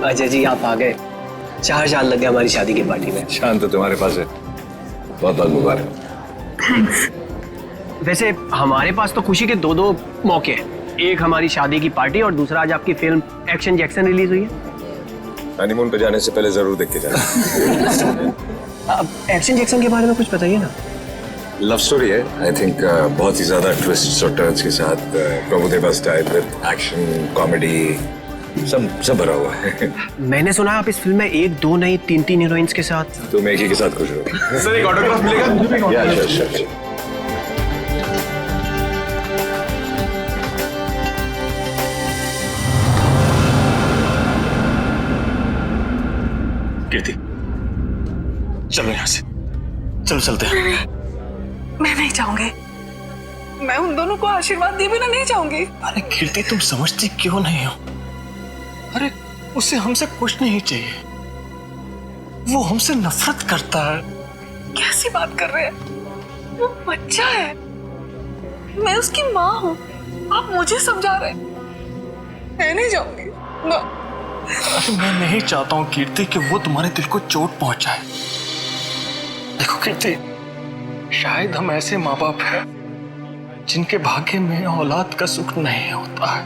अजय जी आप आ गए। 4 साल लग गए हमारी शादी की पार्टी में। शान तो तुम्हारे पास है, बहुत बहुत मुबारक। थैंक्स। वैसे हमारे पास तो खुशी के दो मौके हैं। एक हमारी शादी की पार्टी और दूसरा आज आपकी फिल्म एक्शन जैक्सन रिलीज हुई है। हनीमून पे जाने से पहले जरूर देख के जाना। अब एक्शन जैक्सन के बारे में कुछ बताइए ना। लव स्टोरी है, आई थिंक बहुत ही ज्यादा ट्विस्ट्स और टर्न्स के साथ, Prabhudeva style with action comedy सब भरा हुआ है। मैंने सुना आप इस फिल्म में 1 2 नहीं 3 हीरोइंस के साथ। तुम एक ही के साथ खुश रहो। सर एक ऑटोग्राफ मिलेगा? या श्योर। कीर्ति चलो यहाँ से, चलो चलते हैं। मैं नहीं चाहूंगी। मैं उन दोनों को आशीर्वाद दिए बिना नहीं चाहूंगी। अरे कीर्ति तुम समझती क्यों नहीं हो? अरे उसे हमसे कुछ नहीं चाहिए, वो हमसे नफरत करता है। कैसी बात कर रहे हैं? वो बच्चा है, मैं उसकी माँ हूँ। आप मुझे समझा रहे हैं? मैं नहीं जाऊंगी। अरे मैं नहीं चाहता हूँ कीर्ति कि वो तुम्हारे दिल को चोट पहुंचाए। देखो कीर्ति, शायद हम ऐसे माँ बाप हैं जिनके भाग्य में औलाद का सुख नहीं होता है।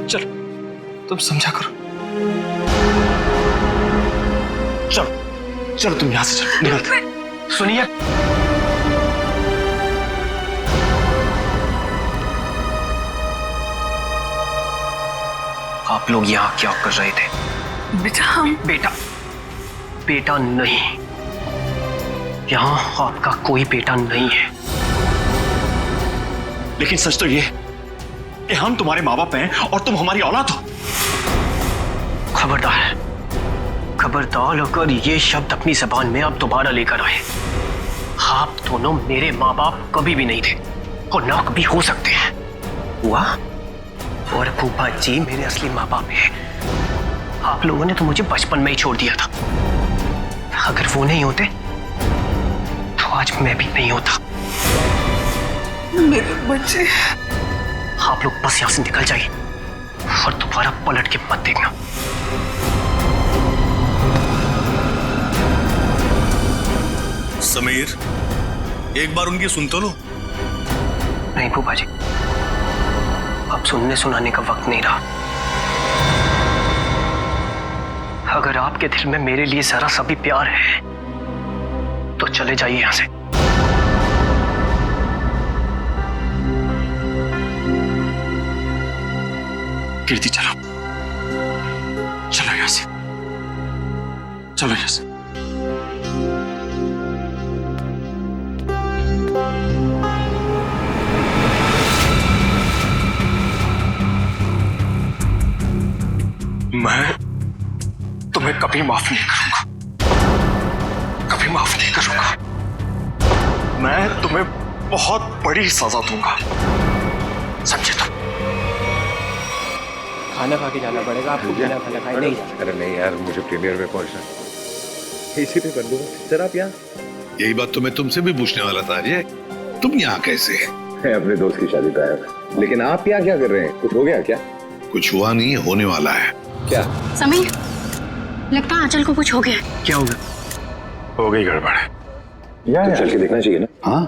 चलो तुम समझा करो। चलो चलो तुम यहां से चलो, निकलते। सुनिए, आप लोग यहाँ क्या कर रहे थे? बेटा हम बेटा नहीं, यहाँ आपका कोई बेटा नहीं है। लेकिन सच तो ये कि हम तुम्हारे माँ बाप हैं और तुम हमारी औलाद हो। खबरदार अगर ये शब्द अपनी जबान में आप दोबारा लेकर आए। आप दोनों मेरे माँ बाप कभी भी नहीं थे और ना कभी हो सकते हैं। हुआ और फूफा जी मेरे असली माँ बाप हैं। आप लोगों ने तो मुझे बचपन में ही छोड़ दिया था। अगर वो नहीं होते तो आज मैं भी नहीं होता। मेरे बच्चे। आप लोग बस यहां से निकल जाइए और दोबारा पलट के मत देखना। समीर, एक बार उनकी सुन तो लो। नहीं फूफा जी, अब सुनने सुनाने का वक्त नहीं रहा। अगर आपके दिल में मेरे लिए जरा सा भी प्यार है तो चले जाइए यहां से। कीर्ति चलो यहाँ से, चलो यहाँ से। मैं तुम्हें कभी माफ नहीं करूंगा, कभी माफ नहीं करूंगा। मैं तुम्हें बहुत बड़ी सजा दूंगा, समझे तुम? खाना खा के जाना पड़ेगा आपको। बिना खाना खाए नहीं जाना। अरे नहीं यार, मुझे प्रीमियर में पहुंचना, इसी पे कर दूंगा। सर आप यहाँ? यही बात तो मैं तुमसे भी पूछने वाला था अजय, तुम यहाँ कैसे? मैं अपने दोस्त की शादी पे आया था। लेकिन आप यहाँ क्या कर रहे हैं? कुछ हो गया क्या? कुछ हुआ नहीं, होने वाला है। क्या? समीर, लगता है आंचल को कुछ हो गया। क्या होगा? हो गई गड़बड़ है। तो चल के देखना चाहिए ना। हाँ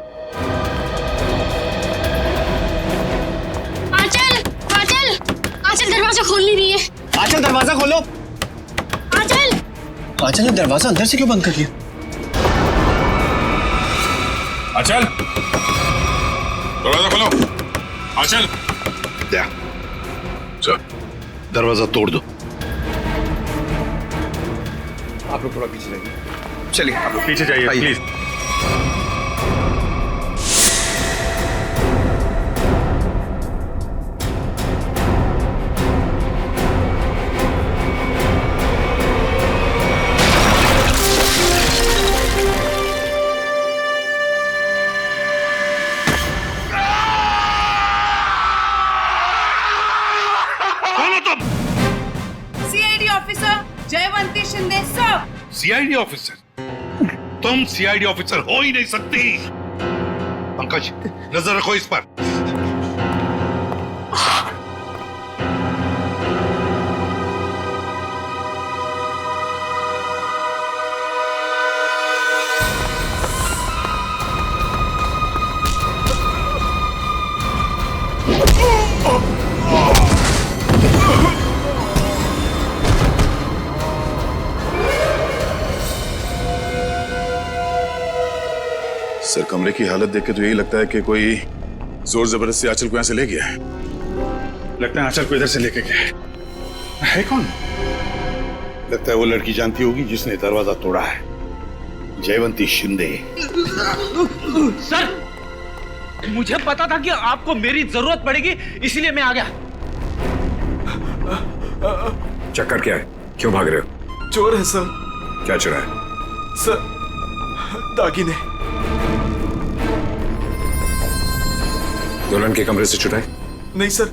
आंचल दरवाजा खोल नहीं रही है। आंचल दरवाजा खोलो। आंचल ने दरवाजा अंदर से क्यों बंद कर दिया? आंचल, दरवाजा खोलो। आंचल, चल दरवाजा तोड़ दो। आप लोग थोड़ा पीछे जाइए। चलिए आप लोग पीछे जाइए please. Jaywanti Shinde sir. CID officer? तुम सीआईडी ऑफिसर हो ही नहीं सकती। पंकज, नजर रखो इस पर। सर कमरे की हालत देख के तो यही लगता है कि कोई जोर जबरदस्ती आंचल को यहाँ से ले गया है। लगता है आंचल को इधर से लेके गया है कौन? लगता है वो लड़की जानती होगी जिसने दरवाजा तोड़ा है, जयवंती शिंदे। सर, मुझे पता था कि आपको मेरी जरूरत पड़ेगी, इसीलिए मैं आ गया। चक्कर क्या है? क्यों भाग रहे हो? चोर है सर। क्या चुरा है? सर दागिने। दुल्हन के कमरे से चुराए? नहीं सर,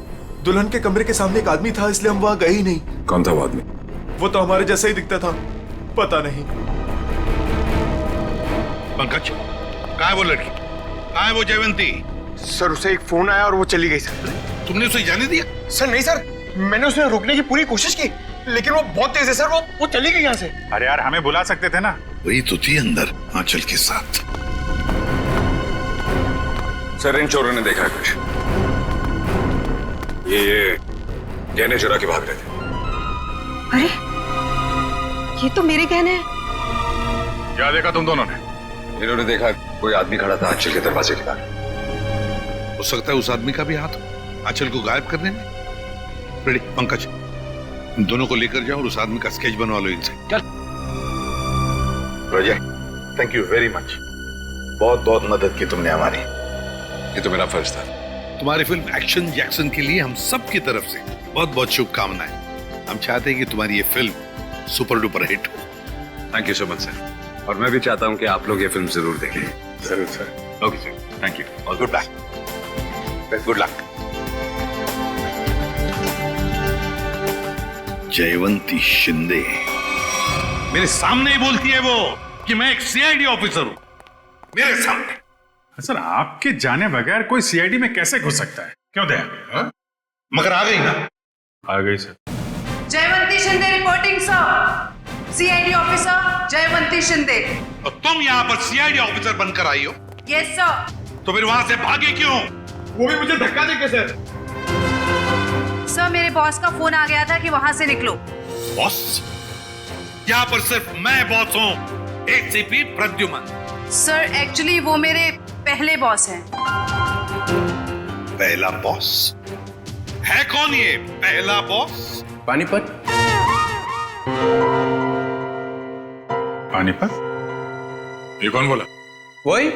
दुल्हन के कमरे के सामने एक आदमी था, इसलिए हम वहां गए ही नहीं। कौन था वो आदमी? वो तो हमारे जैसा ही दिखता था, पता नहीं। पंकज, कहाँ है वो लड़की? कहाँ है वो जयवंती? सर उसे एक फोन आया और वो चली गई सर। तुमने उसे जाने दिया? सर नहीं सर, मैंने उसे रोकने की पूरी कोशिश की, लेकिन वो बहुत तेज है सर, वो चली गई यहाँ से। अरे यार, हमें बुला सकते थे ना। वही तो थी अंदर आंचल के साथ। सर इन चोरों ने देखा है कुछ। ये गहने चुरा के भाग रहे थे। अरे ये तो मेरे गहने हैं। क्या देखा तुम दोनों ने? इन्होंने देखा कोई आदमी खड़ा था आंचल के दरवाजे के बाहर। हो सकता है उस आदमी का भी हाथ आंचल को गायब करने में। रेडी पंकज, इन दोनों को लेकर जाओ और उस आदमी का स्केच बनवा लो इनसे। चल। रोजे, थैंक यू वेरी मच। बहुत बहुत मदद की तुमने हमारी। ये तो मेरा फर्ज था। तुम्हारी फिल्म एक्शन जैक्सन के लिए हम सब की तरफ से बहुत बहुत शुभकामनाएं। हम चाहते हैं कि तुम्हारी ये फिल्म सुपर डुपर हिट हो। Thank you so much sir. और मैं भी चाहता हूँ कि आप लोग ये फिल्म जरूर देखें। जरूर sir. Okay sir, thank you और good luck. Good luck. Jaywanti Shinde मेरे सामने ही बोलती है वो कि मैं एक सीआईडी ऑफिसर हूं, मेरे सामने। सर आपके जाने बगैर कोई सीआईडी में कैसे घुस सकता है? क्यों दया? मगर आ गई ना? आ गई sir. Jaywanti Shinde reporting sir. CID officer Jaywanti Shinde. और तुम यहाँ पर सीआईडी ऑफिसर बनकर आई हो? Yes sir. तो फिर वहां से भागे क्यों? वो भी मुझे धक्का देके सर। सर मेरे बॉस का फोन आ गया था कि वहां से निकलो। बॉस? यहाँ पर सिर्फ मैं बॉस हूँ, एसीपी प्रद्युमन। सर एक्चुअली वो मेरे पहले बॉस हैं। पहला बॉस है? कौन ये पहला बॉस? पानीपत। पानीपत? ये कौन बोला? वही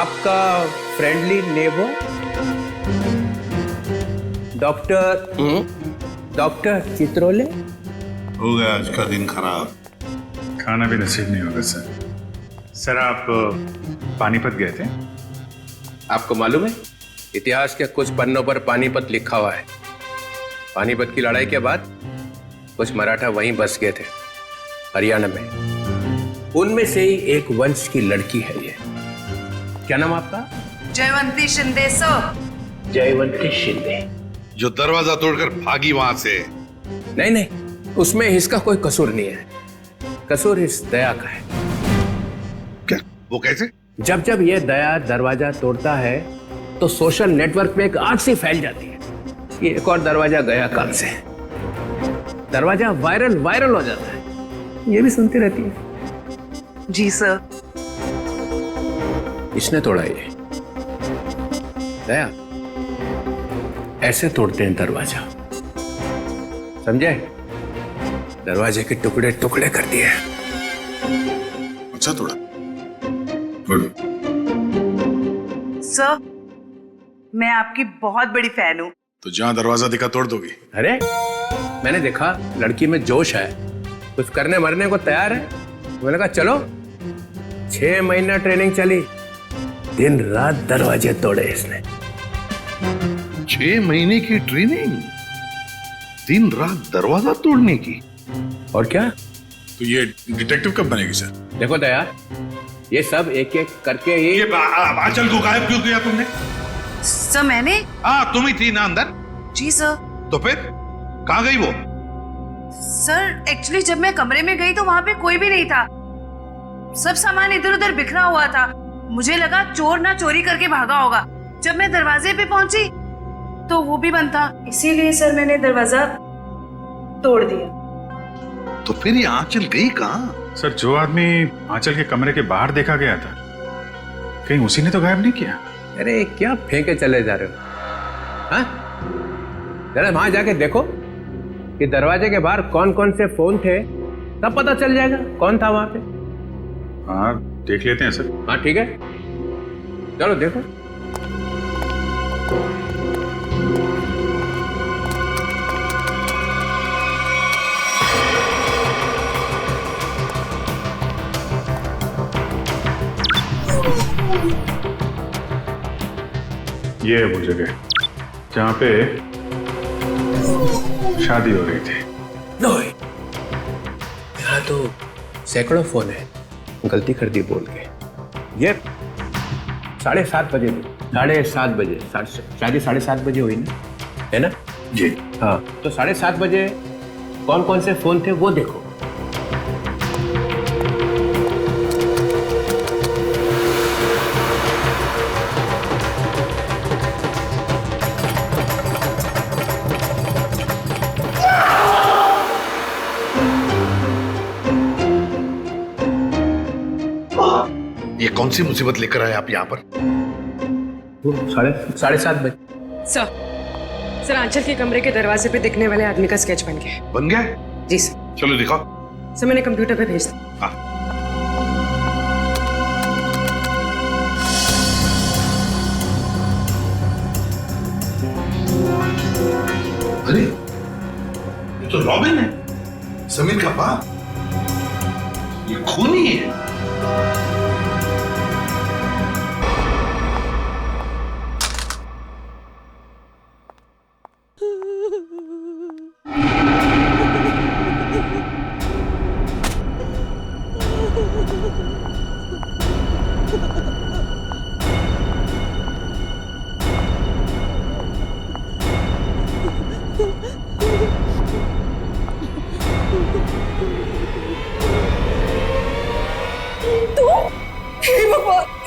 आपका फ्रेंडली नेबर डॉक्टर चित्रोले। हो गया आज का दिन खराब। खाना भी नसीब नहीं होगा सर। सर आप पानीपत गए थे? आपको मालूम है इतिहास के कुछ पन्नों पर पानीपत लिखा हुआ है। पानीपत की लड़ाई के बाद कुछ मराठा वहीं बस गए थे, हरियाणा में। उनमें से ही एक वंश की लड़की है ये। क्या नाम आपका? जयवंती शिंदे सर। जयवंती शिंदे जो दरवाजा तोड़कर भागी वहां से। नहीं, उसमें इसका कोई कसूर नहीं है। कसूर इस दया का है। क्या? वो कैसे? जब ये दया दरवाजा तोड़ता है तो सोशल नेटवर्क पे एक आग सी फैल जाती है कि एक और दरवाजा गया काम से। दरवाजा वायरल हो जाता है। ये भी सुनती रहती है। जी सर। इसने तोड़ा ये। दया ऐसे तोड़ते हैं दरवाजा, समझे? दरवाजे के टुकड़े टुकड़े कर दिए। अच्छा तोड़ा। सर मैं आपकी बहुत बड़ी फैन हूँ। तो जहां दरवाजा दिखा तोड़ दोगी? अरे मैंने देखा लड़की में जोश है, कुछ करने मरने को तैयार है। मैंने कहा चलो। 6 महीना ट्रेनिंग चली, दिन रात दरवाजे तोड़े इसने। 6 महीने की ट्रेनिंग, दिन रात दरवाजा तोड़ने की। और क्या? तो ये डिटेक्टिव कब बनेगी सर? देखो दया, ये सब एक एक करके ही। ये आंचल को गायब क्यों किया तुमने? सर मैंने। हाँ तुम ही थी ना अंदर? जी सर। तो फिर कहाँ गई वो? सर एक्चुअली जब मैं कमरे में गई तो वहां पे कोई भी नहीं था। सब सामान इधर उधर बिखरा हुआ था। मुझे लगा चोर ना चोरी करके भागा होगा। जब मैं दरवाजे पे पहुंची तो वो भी बंद था, इसीलिए सर मैंने दरवाजा तोड़ दिया। तो फिर ये आंचल गई कहाँ? सर, जो आदमी आंचल के कमरे के बाहर देखा गया था, कहीं उसी ने तो गायब नहीं किया? अरे क्या फेंके चले जा रहे हो? हाँ, जरा वहां जाके देखो कि दरवाजे के बाहर कौन कौन से फोन थे, तब पता चल जाएगा कौन था वहां पे। हाँ, देख लेते हैं सर। हाँ ठीक है, चलो देखो। ये है वो जगह जहां पे शादी हो रही थी। यहाँ तो सैकड़ों फोन है, गलती कर दी बोल के। ये 7:30 बजे, 7:30 बजे, शादी 7:30 बजे हुई ना, है ना जी? हाँ, तो 7:30 बजे कौन कौन से फोन थे वो देखो। ये कौन सी मुसीबत लेकर आए आप यहाँ पर? 7:30 बजे। सर आंचल के कमरे के दरवाजे पे दिखने वाले आदमी का स्केच बन गया। बन गया? जी सर। चलो दिखाओ। सर मैंने कंप्यूटर पे भेज दिया। हाँ। अरे ये तो रॉबिन है, समीर का बाप। ये खूनी है।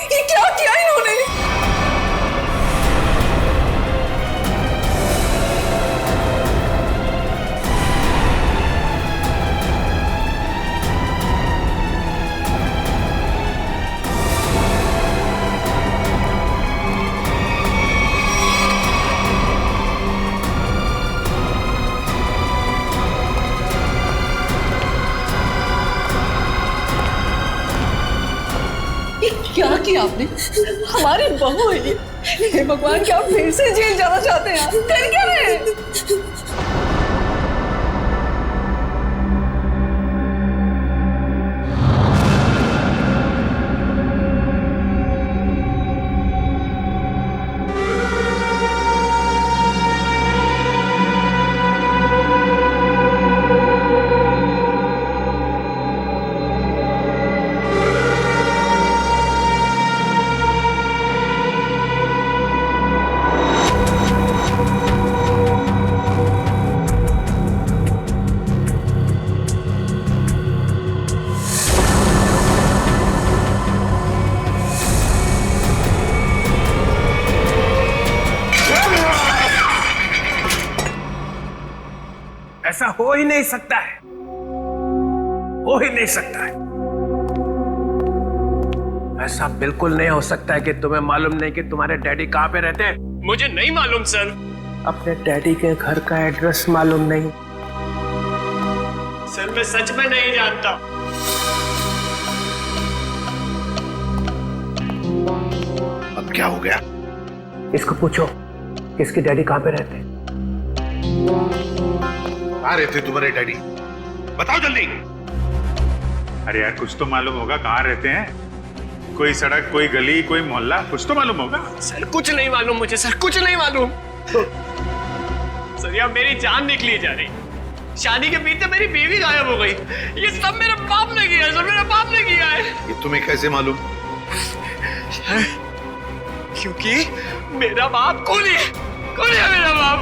ये क्या किया इन्होंने? क्या किया आपने? हमारी बहू है ये। हे भगवान, क्या आप फिर से जेल जाना चाहते हैं? कर क्या रहे हैं? ऐसा हो ही नहीं सकता है, हो ही नहीं सकता है। ऐसा बिल्कुल नहीं हो सकता है कि तुम्हें मालूम नहीं कि तुम्हारे डैडी कहां पे रहते हैं। मुझे नहीं मालूम सर। अपने डैडी के घर का एड्रेस मालूम नहीं? सर मैं सच में नहीं जानता। अब क्या हो गया? इसको पूछो इसके डैडी कहां पे रहते हैं। कहाँ रहते तुम्हारे डैडी? बताओ जल्दी। अरे यार, कुछ तो मालूम होगा कहाँ रहते हैं। कोई सड़क, कोई गली, कोई मोहल्ला, कुछ तो मालूम होगा। सर कुछ नहीं मालूम मुझे, सर कुछ नहीं मालूम। सर यार मेरी जान निकली जा रही। शादी के बीच मेरी बीवी गायब हो गई। ये सब मेरे बाप ने किया है, सब मेरे बाप ने किया है। ये तुम्हें कैसे मालूम? क्योंकि मेरा बाप खूनी है, खूनी है मेरा बाप।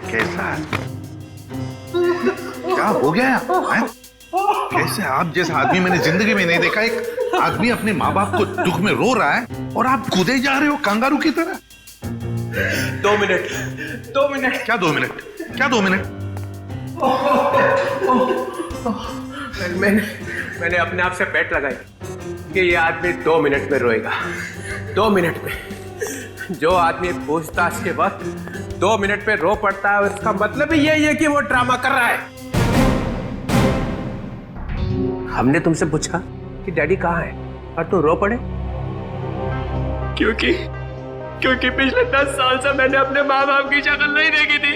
कैसा? क्या हो गया है? कैसे आप जैसा आदमी मैंने जिंदगी में नहीं देखा। एक आदमी अपने माँ बाप को दुख में रो रहा है और आप कूदे जा रहे हो कंगारू की तरह। 2 मिनट, 2 मिनट। क्या 2 मिनट? क्या 2 मिनट? मैंने अपने आप से बेट लगाई कि ये आदमी 2 मिनट में रोएगा। 2 मिनट में। जो आदमी पूछताछ के वक्त 2 मिनट पे रो पड़ता है, उसका मतलब ही यही है कि वो ड्रामा कर रहा है। हमने तुमसे पूछा कि डैडी कहाँ है और तू रो पड़े? क्योंकि पिछले 10 साल से मैंने अपने माँ बाप की शक्ल नहीं देखी थी।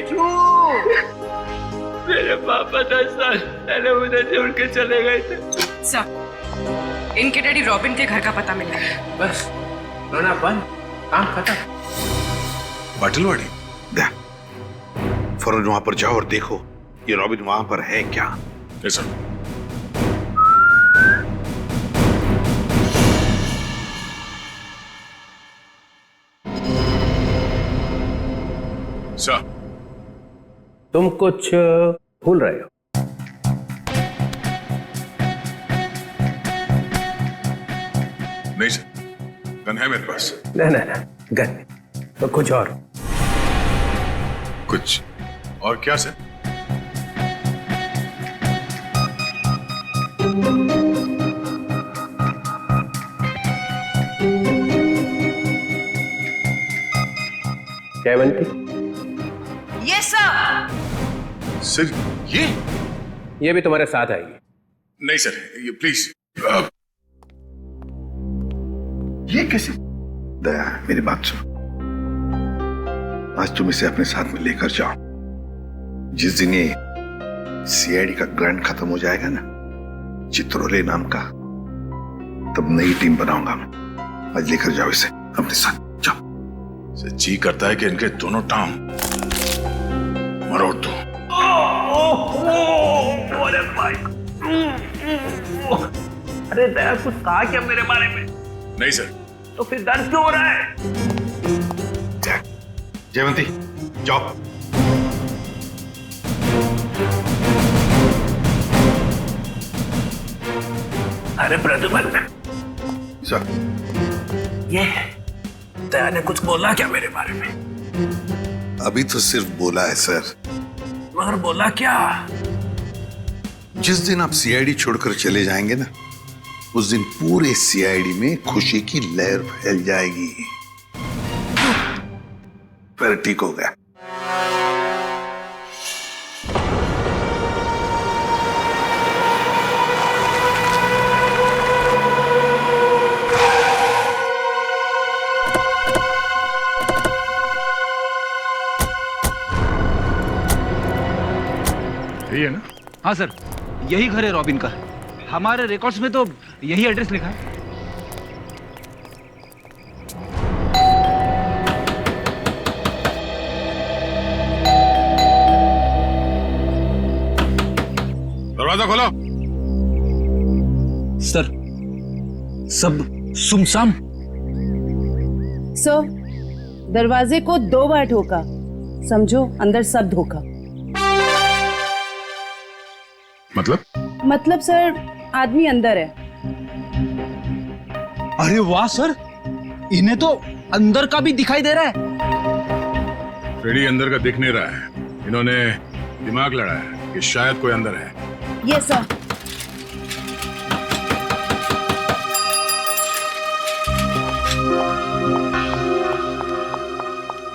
मेरे पापा 10 साल पहले मुझे छोड़ के चले गए थे। सर, इनके डैडी रॉबिन के घर का पता मिला है। बस रोना बंद, काम खत्म। बाटलवाड़ी फौरन वहां पर जाओ और देखो ये रॉबिन वहां पर है क्या। सर, तुम कुछ भूल रहे हो। नहीं सर, गन है मेरे पास। नहीं, गन तो कुछ और। कुछ और क्या sir? Jaywanti, yes sir. Sir ये भी तुम्हारे साथ आएगी। नहीं सर, ये प्लीज। ये कैसे? दया, मेरी बात सुनो। आज तुम इसे अपने साथ में लेकर जाओ। जिस दिन ये सीआईडी का ग्रांट खत्म हो जाएगा ना, चित्रोले नाम का, तब नई टीम बनाऊंगा मैं। आज लेकर जाओ इसे अपने साथ, जाओ। जी करता है कि इनके दोनों टांग मरोड़ दो। अरे दया, कुछ कहा क्या मेरे बारे में? नहीं सर। तो फिर दर्द क्यों हो रहा है? जयवंती, जाओ। अरे प्रद्युमन सर, ये दया ने कुछ बोला क्या मेरे बारे में? अभी तो सिर्फ बोला है सर। मगर बोला क्या? जिस दिन आप सीआईडी छोड़कर चले जाएंगे ना, उस दिन पूरे सीआईडी में खुशी की लहर फैल जाएगी। फिर ठीक हो गया। यही है ना? हाँ सर, यही घर है रॉबिन का। हमारे रिकॉर्ड्स में तो यही एड्रेस लिखा है। दरवाजा खोलो। सर, सब सुमसाम। सर, दरवाजे को 2 बार ठोका, समझो अंदर सब धोखा। मतलब सर, आदमी अंदर है। अरे वाह सर, इन्हें तो अंदर का भी दिखाई दे रहा है। फ्रेडी अंदर का दिख नहीं रहा है। इन्होंने दिमाग लड़ा है कि शायद कोई अंदर है। Yes sir.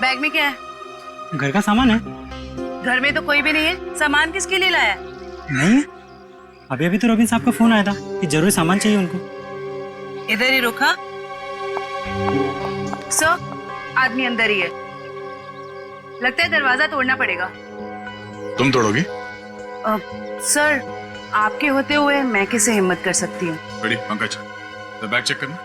बैग में क्या है? घर का सामान है। घर में तो कोई भी नहीं है, सामान किसके लिए लाया? नहीं, अभी तो रॉबिन साहब का फोन आया था कि जरूर सामान चाहिए उनको। इधर ही रुका। सर, आदमी अंदर ही है। लगता है दरवाजा तोड़ना पड़ेगा। तुम तोड़ोगी? सर, आपके होते हुए मैं कैसे हिम्मत कर सकती हूँ? फ्रेडी, पंकज, बैग चेक करना।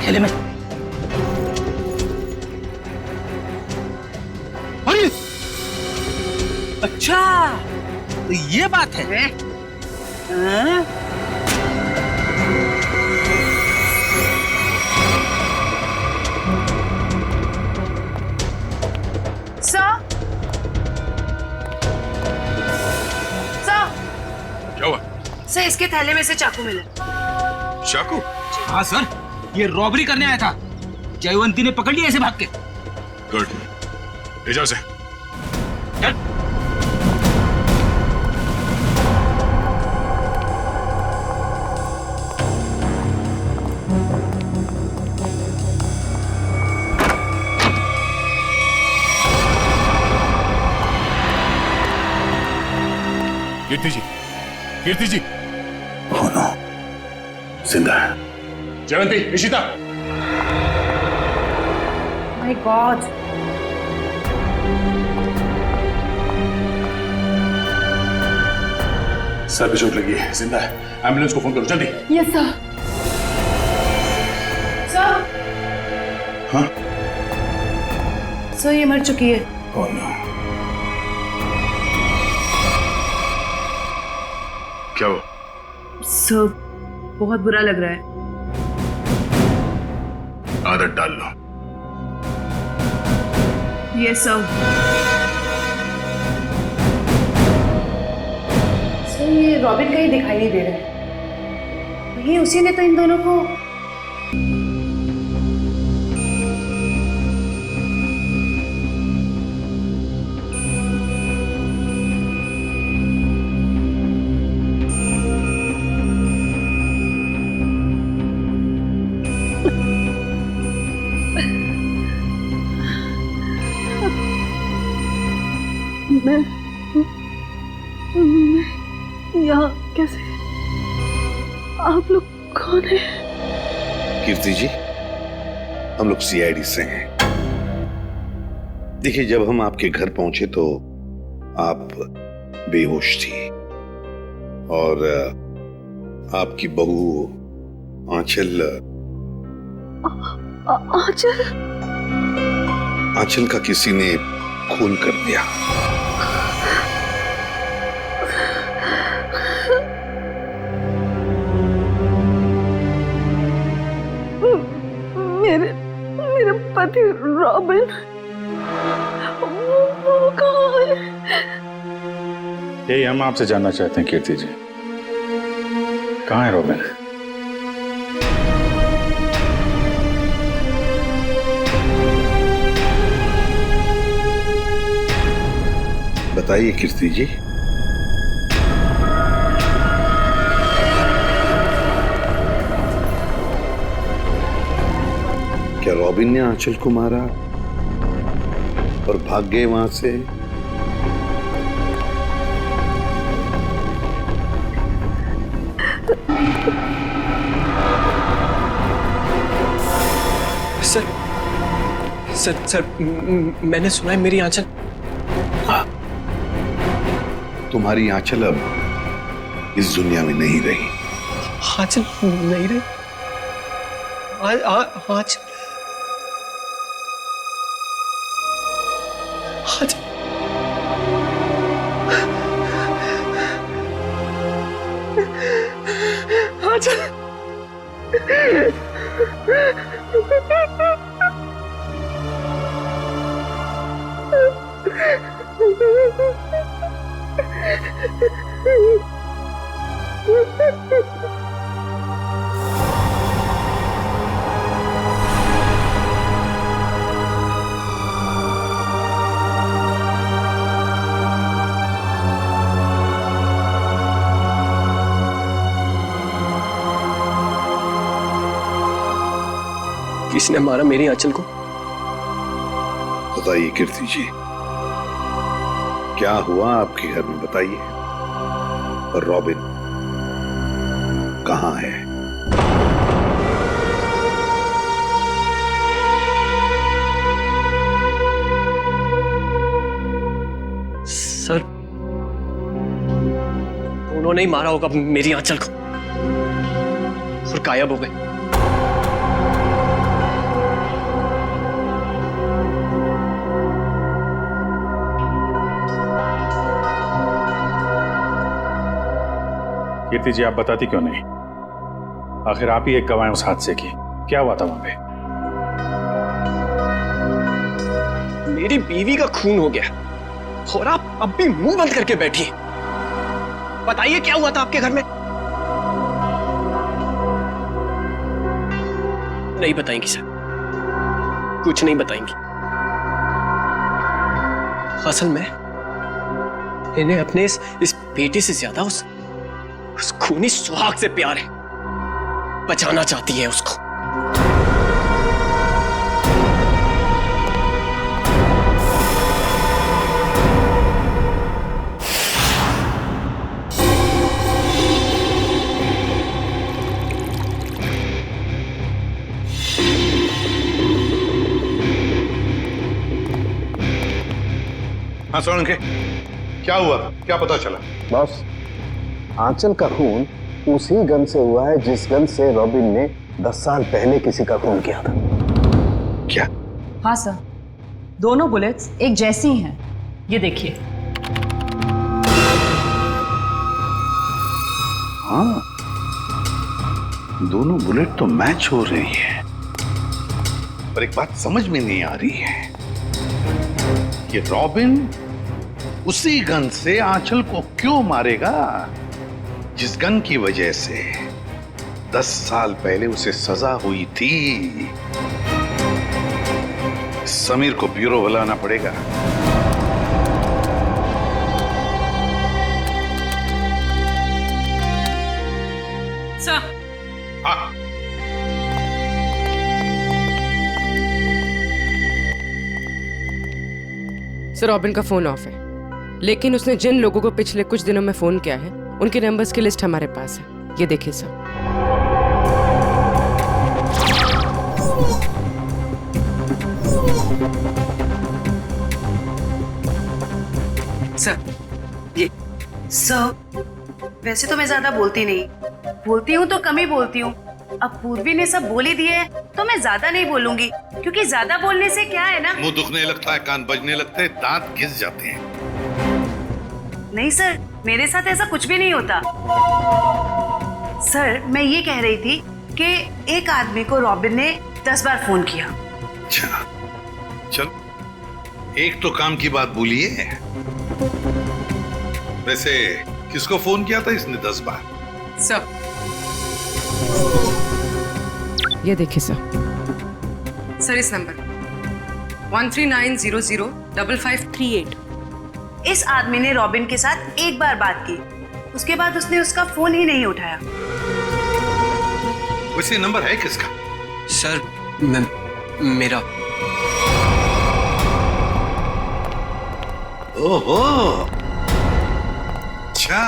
थैले में। अरे अच्छा, तो ये बात है। हाँ? क्या हुआ? सर, इसके थैले में से चाकू मिला। चाकू? हाँ सर, ये रॉबरी करने आया था। जयवंती ने पकड़ लिया इसे भाग के। गुड, ले जाओ इसे। चल। कीर्ति जी, कीर्ति जी। Oh no, जिंदा है। Jaywanti, Nishita. My god. Sir पे चोट लगी है, जिंदा है। एम्बुलेंस को फोन करो जल्दी। Yes sir. सर। हाँ? सर, ये मर चुकी है। Oh no. क्या हुआ? सर, बहुत बुरा लग रहा है। आदत डाल लो। Yes sir. सर, ये रॉबिन कहीं दिखाई नहीं दे रहा है। वही उसी ने तो इन दोनों को। मैं यहाँ कैसे? आप लोग कौन है? कीर्ति जी, हम लोग सीआईडी से हैं। देखिए, जब हम आपके घर पहुंचे तो आप बेहोश थी और आपकी बहू आंचल आंचल का किसी ने खून कर दिया। मेरे पति रॉबिन, वो कहाँ है? यही हम आपसे जानना चाहते हैं कीर्ति जी, कहाँ है रॉबिन? बताइए कीर्ति जी। क्या रॉबिन ने आंचल को मारा और भाग गए वहां से? सर, मैंने सुना है मेरी आंचल। तुम्हारी आंचल अब इस दुनिया में नहीं रही। आंचल नहीं रही? आंचल किसने मारा मेरी आंचल को? बताइए कीर्ति जी, क्या हुआ आपके घर में? बताइए। और रॉबिन कहाँ है? सर, उन्होंने ही मारा होगा मेरी आंचल को और गायब हो गए। कीर्ति जी, आप बताती क्यों नहीं? आखिर आप ही एक गवाह हैं उस हादसे की। क्या हुआ था वहां पे? मेरी बीवी का खून हो गया और आप अब भी मुंह बंद करके बैठी। बताइए क्या हुआ था आपके घर में? नहीं बताएंगी सर, कुछ नहीं बताएंगी। असल में इन्हें अपने इस बेटे से ज्यादा उस खूनी सुहाग से प्यार है। बचाना चाहती है उसको। हाँ सोलंकी, क्या हुआ? क्या पता चला? बॉस, आंचल का खून उसी गन से हुआ है जिस गन से रॉबिन ने 10 साल पहले किसी का खून किया था। क्या? हाँ सर, दोनों बुलेट्स एक जैसी ही हैं। ये देखिए। हाँ, दोनों बुलेट तो मैच हो रही है, पर एक बात समझ में नहीं आ रही है कि रॉबिन उसी गन से आंचल को क्यों मारेगा जिस गन की वजह से 10 साल पहले उसे सजा हुई थी। समीर को ब्यूरो बुलाना पड़ेगा। सर। हाँ। सर, रॉबिन का फोन ऑफ है, लेकिन उसने जिन लोगों को पिछले कुछ दिनों में फोन किया है उनके नंबर्स की लिस्ट हमारे पास है। ये देखिए सर। सर, ये सर, वैसे तो मैं ज्यादा बोलती नहीं, बोलती हूँ तो कम ही बोलती हूँ। अब पूर्वी ने सब बोल ही दिए है तो मैं ज्यादा नहीं बोलूंगी, क्योंकि ज्यादा बोलने से क्या है ना, मुंह दुखने लगता है, कान बजने लगते हैं, दांत घिस जाते हैं। नहीं सर, मेरे साथ ऐसा कुछ भी नहीं होता। सर, मैं ये कह रही थी कि एक आदमी को रॉबिन ने 10 बार फोन किया। अच्छा, चल एक तो काम की बात बोलिए। वैसे किसको फोन किया था इसने 10 बार? सर, ये देखिए सर। सर, इस नंबर 139005538। इस आदमी ने रॉबिन के साथ एक बार बात की, उसके बाद उसने उसका फोन ही नहीं उठाया। वैसे नंबर है किसका? सर, मेरा। ओहो, अच्छा,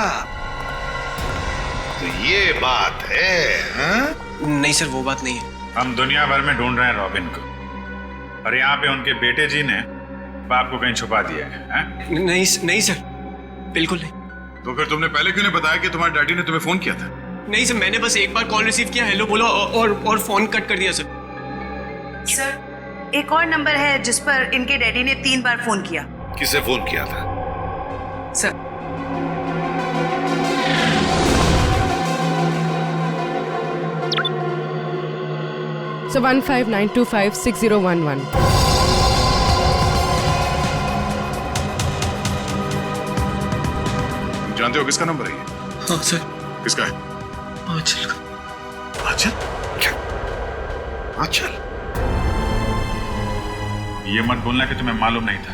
तो ये बात है? हाँ? नहीं सर, वो बात नहीं है। हम दुनिया भर में ढूंढ रहे हैं रॉबिन को, और यहाँ पे उनके बेटे जी ने बाप को कहीं छुपा दिया है। नहीं सर, बिल्कुल नहीं। तो फिर तुमने पहले क्यों नहीं बताया कि तुम्हारे डैडी ने तुम्हें फोन किया था? नहीं सर, मैंने बस एक बार कॉल रिसीव किया, हेलो बोला और फोन कट कर दिया सर। सर, एक और नंबर है जिस पर इनके डैडी ने 3 बार फोन किया। किसे फोन किया था? Sir, So 1592560111। जानते हो किसका नंबर है ये? हाँ सर। किसका है? आंचल का। आंचल? क्या? आंचल? ये मत बोलना कि तुम्हें मालूम नहीं था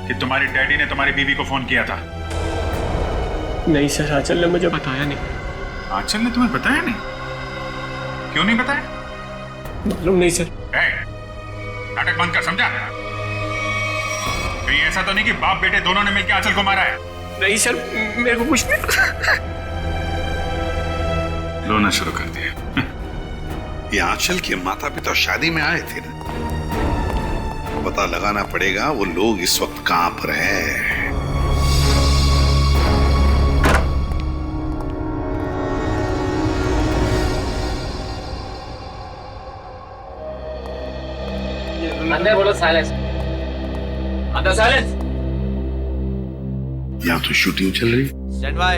कि तुम्हारी डैडी ने तुम्हारी बीवी को फोन किया था। नहीं सर, आंचल ने मुझे बताया नहीं। आंचल ने तुम्हें बताया नहीं? क्यों नहीं बताया? मालूम नहीं सर। नाटक बंद कर, समझा? कहीं ऐसा तो नहीं कि बाप बेटे दोनों ने मिलकर आंचल को मारा है? नहीं सर, मेरे को कुछ नहीं। रोना शुरू कर दिया। ये आंचल के माता पिता शादी में आए थे ना, पता लगाना पड़ेगा वो लोग इस वक्त कहां पर हैं। अंदर बोलो साइलेंस। अंदर साइलेंस। यहाँ तो शूटिंग चल रही। Stand by.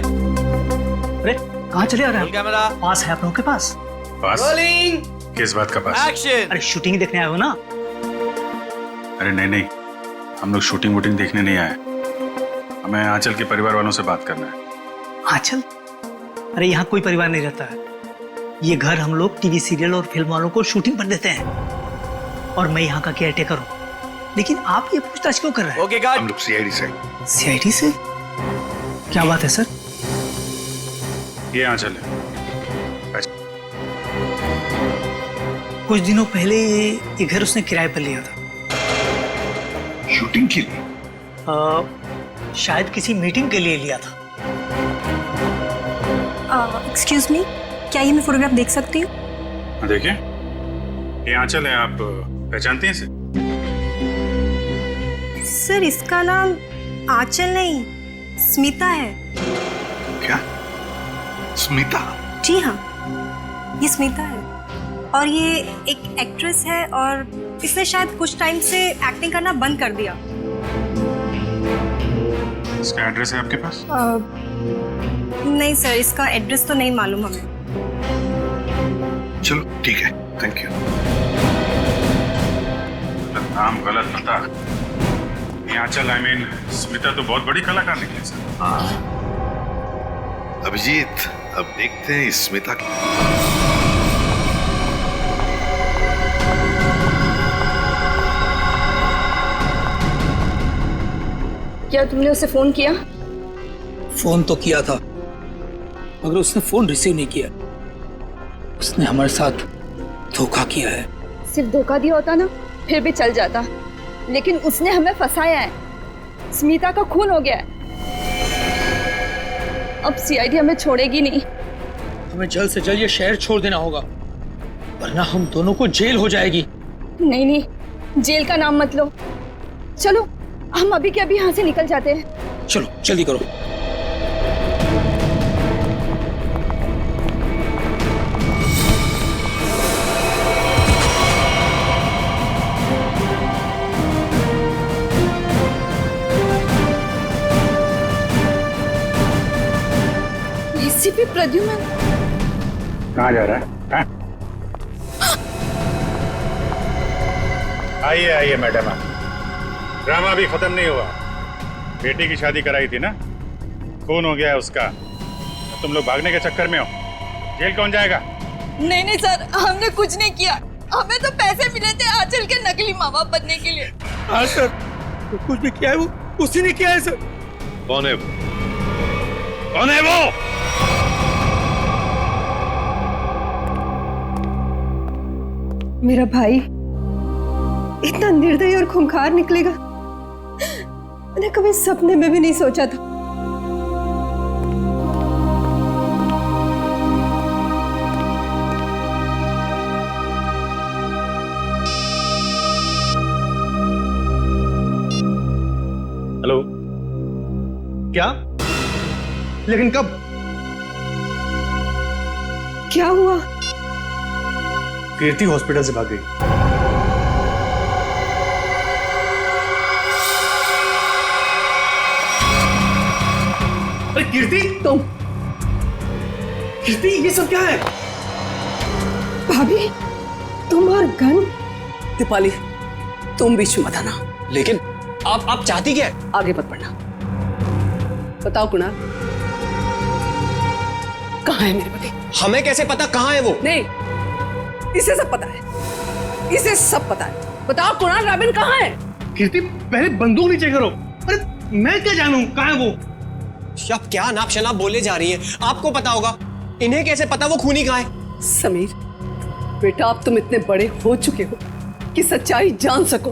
अरे कहाँ चले आ रहे हैं? कैमरा पास है आप लोगों के पास? पास? रोलिंग किस बात का पास? एक्शन। अरे शूटिंग देखने आए हो ना? अरे नहीं नहीं, हम लोग शूटिंग वूटिंग देखने नहीं आए, हमें आंचल के परिवार वालों से बात करना है। आंचल? अरे यहाँ कोई परिवार नहीं रहता है। ये घर हम लोग टीवी सीरियल और फिल्म वालों को शूटिंग पर देते हैं और मैं यहाँ का केयरटेकर हूँ। लेकिन आप ये पूछताछ क्यों कर रहे हैं? Okay guide. हम लोग सीआईडी से। सीआईडी से? क्या बात है सर? ये आंचल है। कुछ दिनों पहले ये घर उसने किराए पर लिया था। शूटिंग के लिए? शायद किसी मीटिंग के लिए लिया था। एक्सक्यूज मी, क्या ये मैं फोटोग्राफ देख सकती हूँ? देखिए, ये आंचल है, आप पहचानती हैं इसे? सर इसका नाम आंचल नहीं, स्मिता है। क्या? स्मिता? जी हाँ, ये स्मिता है और ये एक एक्ट्रेस है और इसने शायद कुछ टाइम से एक्टिंग करना बंद कर दिया। इसका एड्रेस है आपके पास? नहीं सर, इसका एड्रेस तो नहीं मालूम हमें। चलो ठीक है, थैंक यू। नाम गलत पता। ये आंचल आई मीन स्मिता तो बहुत बड़ी कलाकार निकली सर। अभिजीत, अब देखते हैं इस स्मिता की। क्या तुमने उसे फोन किया? फोन तो किया था मगर उसने फोन रिसीव नहीं किया। उसने हमारे साथ धोखा किया है। सिर्फ धोखा दिया होता ना फिर भी चल जाता, लेकिन उसने हमें फंसाया है। स्मिता का खून हो गया है। अब सीआईडी हमें छोड़ेगी नहीं। हमें जल्द से जल्द ये शहर छोड़ देना होगा वरना हम दोनों को जेल हो जाएगी। नहीं नहीं, जेल का नाम मत लो। चलो हम अभी के अभी यहाँ से निकल जाते हैं। चलो जल्दी करो। एसीपी प्रद्युम्न कहाँ जा रहा है? आइए आइए मैडम, ड्रामा अभी खत्म नहीं हुआ। बेटी की शादी कराई थी ना, खून हो गया है उसका। तुम लोग भागने के चक्कर में हो, जेल कौन जाएगा? नहीं नहीं सर, हमने कुछ नहीं किया। हमें तो पैसे मिले थे आंचल के नकली माँ बाप बनने के लिए। हाँ सर, तो कुछ भी किया है वो उसी ने किया है सर। कौन है वो? कौन है वो? मेरा भाई इतना निर्दयी और खूंखार निकलेगा मैंने कभी सपने में भी नहीं सोचा था। हेलो, क्या? लेकिन कब? क्या हुआ? कीर्ति हॉस्पिटल से भाग गई। अरे कीर्ति, तुम? कीर्ति ये सब क्या है? भाभी तुम और गन? दीपाली तुम बीच में मत आना। लेकिन आप चाहती क्या है? आगे मत बढ़ना। बताओ कुणाल, कहाँ है मेरे पति? हमें कैसे पता कहाँ है वो? नहीं, इसे सब पता है, इसे सब पता है। बताओ कुणाल, रॉबिन कहाँ है? कीर्ति पहले बंदूक नीचे करो। अरे मैं क्या जानूं कहाँ है वो? आप क्या नाप शनाप बोले जा रही हैं? आपको पता होगा, इन्हें कैसे पता वो खूनी कहाँ है? समीर बेटा, अब तुम इतने बड़े हो चुके हो कि सच्चाई जान सको।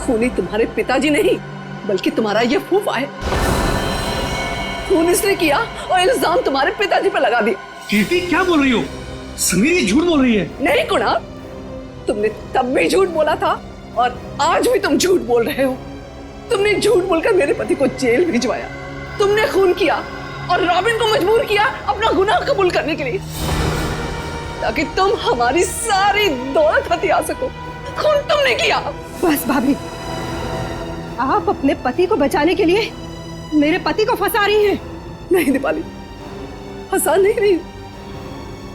खूनी तुम्हारे पिताजी नहीं बल्कि तुम्हारा ये फूफा है। खून इसने किया और इल्जाम तुम्हारे पिताजी पर लगा दिया। कीर्ति क्या बोल रही हो? समीर ये झूठ बोल रही है। नहीं कुणाल, तुमने तब भी झूठ बोला था और आज भी तुम झूठ बोल रहे हो। तुमने झूठ बोलकर मेरे पति को जेल भिजवाया, तुमने खून किया और रॉबिन को मजबूर किया अपना गुनाह कबूल करने के लिए, ताकि तुम हमारी सारी दौलत हथिया सको। खून तुमने किया। बस भाभी, आप अपने पति को बचाने के लिए मेरे पति को फंसा रही हैं। नहीं दीपाली, हंसा नहीं रही,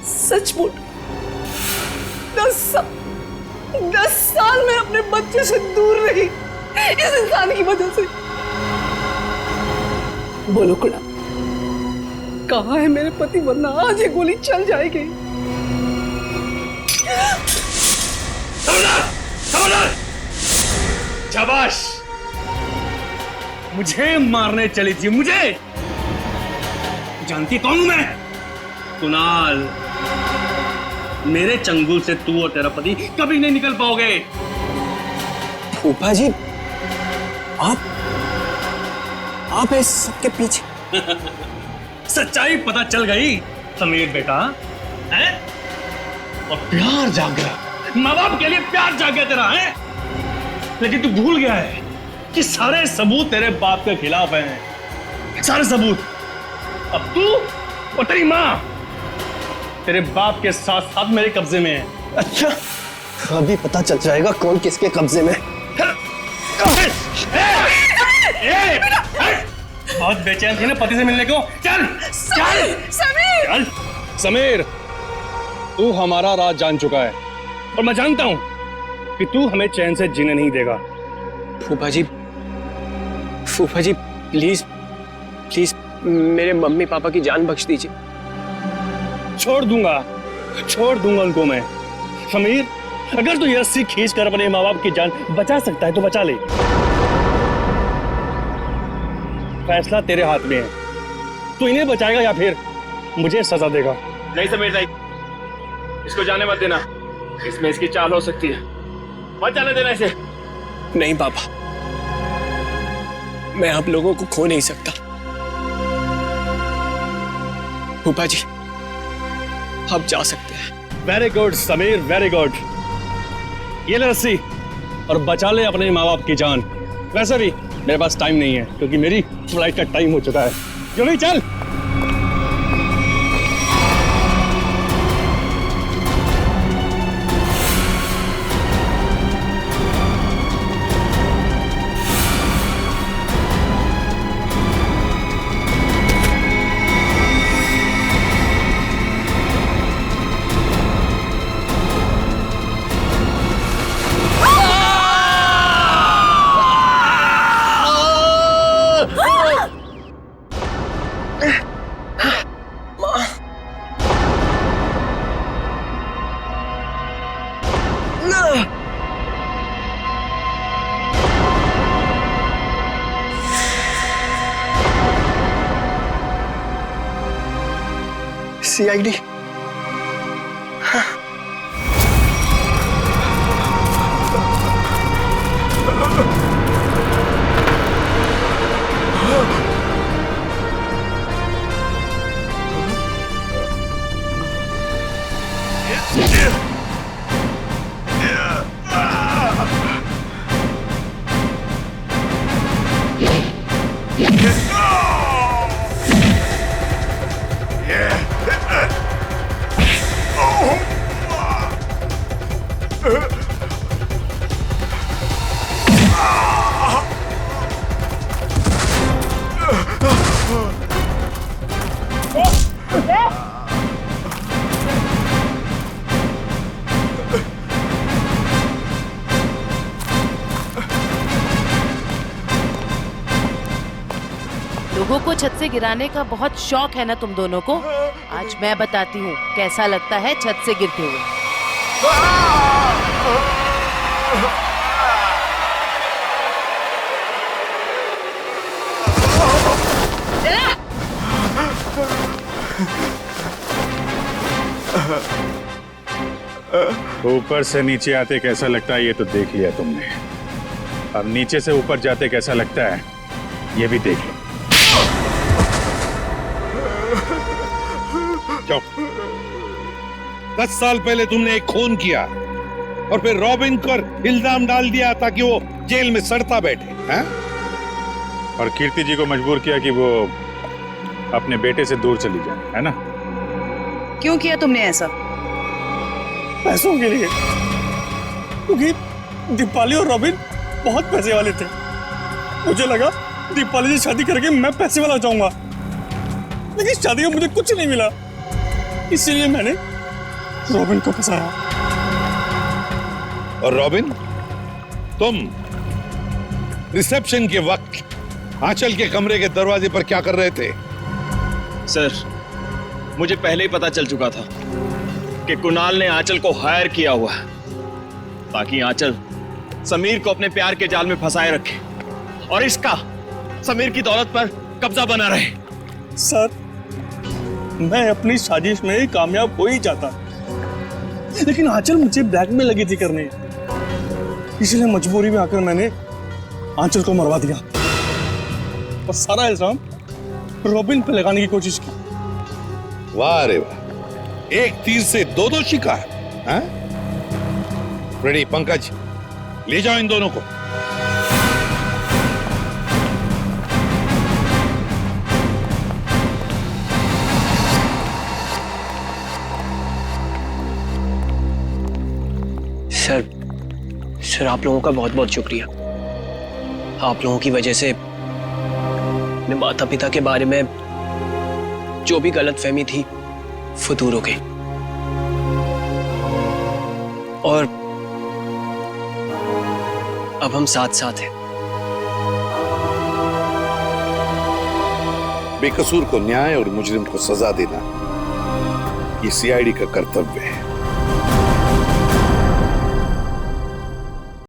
सच बोल। 10 साल में अपने बच्चे से दूर रही इस इंसान की वजह से। बोलो कुड़ा, कहाँ है मेरे पति, वरना आज ये गोली चल जाएगी। शाबाश, मुझे मारने चली थी, मुझे। जानती कौन हूं मैं? कुणाल। मेरे चंगुल से तू और तेरा पति कभी नहीं निकल पाओगे। फूफा जी, आप इस सबके पीछे। सच्चाई पता चल गई समीर बेटा, है? और प्यार जाग गया, माँ बाप के लिए प्यार जाग गया तेरा, है? लेकिन तू भूल गया है कि सारे सबूत तेरे बाप के खिलाफ हैं, सारे सबूत। अब तू और तेरी माँ तेरे बाप के साथ साथ मेरे कब्जे में है। अच्छा, अभी पता चल जाएगा कौन किसके कब्जे में। बहुत बेचैन थी ना पति से मिलने को। चल चल समीर, समीर, तू हमारा राज जान चुका है और मैं जानता हूं कि तू हमें चैन से जीने नहीं देगा। फूफा जी, प्लीज प्लीज मेरे मम्मी पापा की जान बख्श दीजिए। छोड़ दूंगा उनको मैं। समीर, अगर तू ये रस्सी खींच कर अपने माँ बाप की जान बचा सकता है तो बचा ले। फैसला तेरे हाथ में है, तू इन्हें बचाएगा या फिर मुझे सजा देगा। नहीं समीर नहीं, इसको जाने मत देना, इसमें इसकी चाल हो सकती है, मत जाने देना इसे। नहीं पापा, मैं आप लोगों को खो नहीं सकता। फूफा जी, आप जा सकते हैं। Very good Sameer, very good. ये ले रस्सी और बचा ले अपने माँ बाप की जान। वैसे भी मेरे पास टाइम नहीं है क्योंकि मेरी फ्लाइट का टाइम हो चुका है। जल्दी चल। CID। लोगों को छत से गिराने का बहुत शौक है ना तुम दोनों को। आज मैं बताती हूँ कैसा लगता है छत से गिरते हुए। ऊपर से नीचे आते कैसा लगता है ये तो देख लिया तुमने, अब नीचे से ऊपर जाते कैसा लगता है ये भी देख लो। चुप। 10 साल पहले तुमने एक खून किया और फिर रॉबिन पर इल्जाम डाल दिया ताकि वो जेल में सड़ता बैठे, हैं? और कीर्ति जी को मजबूर किया कि वो अपने बेटे से दूर चली जाए, है ना? क्यों किया तुमने ऐसा? पैसों के लिए, क्योंकि दीपाली और रॉबिन बहुत पैसे वाले थे। मुझे लगा दीपाली से शादी करके मैं पैसे वाला हो जाऊंगा, लेकिन शादी में मुझे कुछ नहीं मिला, इसलिए मैंने रॉबिन को फंसाया। और रॉबिन, तुम रिसेप्शन के वक्त आंचल के कमरे के दरवाजे पर क्या कर रहे थे? सर, मुझे पहले ही पता चल चुका था कि कुणाल ने आंचल को हायर किया हुआ है ताकि आंचल समीर को अपने प्यार के जाल में फंसाए रखे और इसका समीर की दौलत पर कब्जा बना रहे। सर, मैं अपनी साजिश में कामयाब हो ही जाता, लेकिन आंचल मुझे ब्लैकमेल लगी थी करने, इसलिए मजबूरी में आकर मैंने आंचल को मरवा दिया और सारा इल्जाम रॉबिन पे लगाने की कोशिश की। वाह रे वाह, एक तीर से दो शिकार। हाँ? रेडी पंकज, ले जाओ इन दोनों को। सर आप लोगों का बहुत बहुत शुक्रिया। आप लोगों की वजह से अपने माता पिता के बारे में जो भी गलतफहमी थी वो दूर हो गई और अब हम साथ साथ हैं। बेकसूर को न्याय और मुजरिम को सजा देना ये सीआईडी का कर्तव्य है।